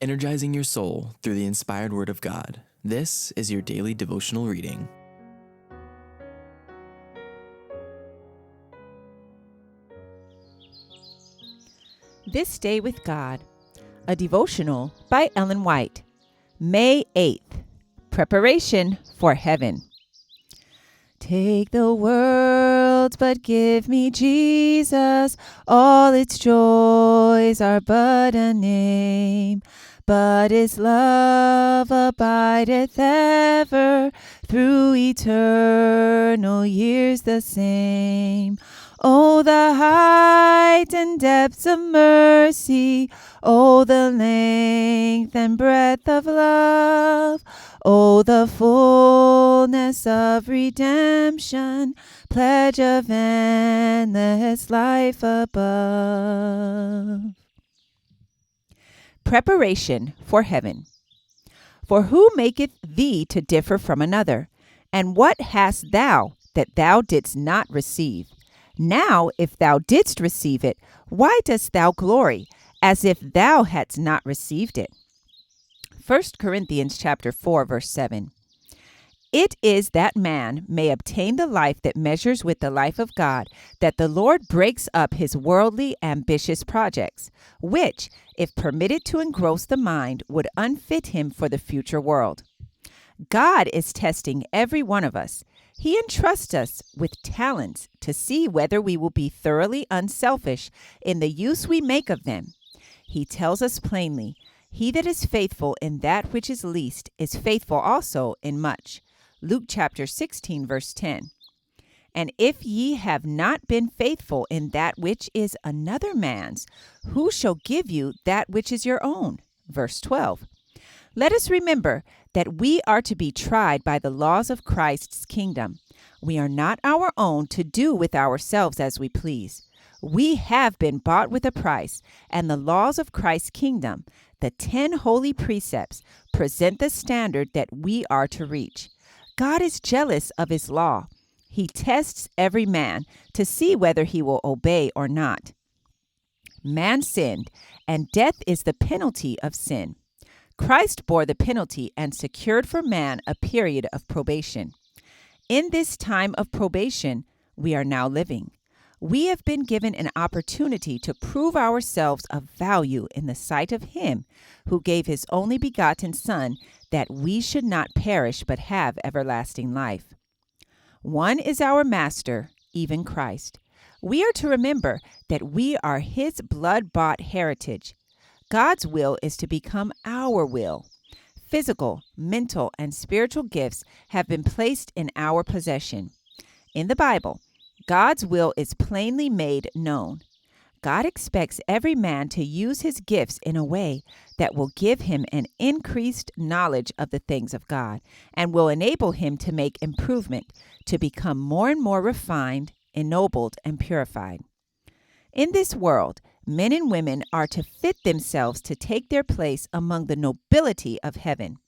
energizing your soul through the inspired Word of God. This is your daily devotional reading. This Day with God, a devotional by Ellen White, May 8th, Preparation for Heaven. Take the world, but give me Jesus. All its joys are but a name, but His love abideth ever, through eternal years the same. Oh, the height and depths of mercy, oh, the length and breadth of love, oh, the fullness of redemption, pledge of endless life above. Preparation for Heaven. For who maketh thee to differ from another? And what hast thou that thou didst not receive? Now, if thou didst receive it, why dost thou glory, as if thou hadst not received it? 1 Corinthians chapter 4, verse 7. It is that man may obtain the life that measures with the life of God, that the Lord breaks up his worldly, ambitious projects, which, if permitted to engross the mind, would unfit him for the future world. God is testing every one of us. He entrusts us with talents to see whether we will be thoroughly unselfish in the use we make of them. He tells us plainly, "He that is faithful in that which is least is faithful also in much." Luke chapter 16, verse 10. And if ye have not been faithful in that which is another man's, who shall give you that which is your own? Verse 12. Let us remember that we are to be tried by the laws of Christ's kingdom. We are not our own to do with ourselves as we please. We have been bought with a price, and the laws of Christ's kingdom, the 10 holy precepts, present the standard that we are to reach. God is jealous of His law. He tests every man to see whether he will obey or not. Man sinned, and death is the penalty of sin. Christ bore the penalty and secured for man a period of probation. In this time of probation, we are now living. We have been given an opportunity to prove ourselves of value in the sight of Him who gave His only begotten Son, that we should not perish but have everlasting life. One is our Master, even Christ. We are to remember that we are His blood-bought heritage. God's will is to become our will. Physical, mental, and spiritual gifts have been placed in our possession. In the Bible, God's will is plainly made known. God expects every man to use his gifts in a way that will give him an increased knowledge of the things of God and will enable him to make improvement, to become more and more refined, ennobled, and purified. In this world, men and women are to fit themselves to take their place among the nobility of heaven.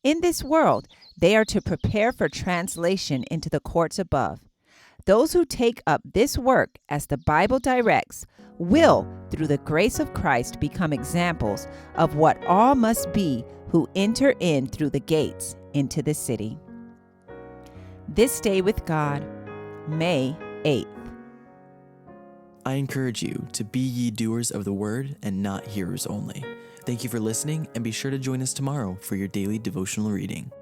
In this world, they are to prepare for translation into the courts above. Those who take up this work as the Bible directs will, through the grace of Christ, become examples of what all must be who enter in through the gates into the city. This Day with God, May 8th. I encourage you to be ye doers of the word and not hearers only. Thank you for listening, and be sure to join us tomorrow for your daily devotional reading.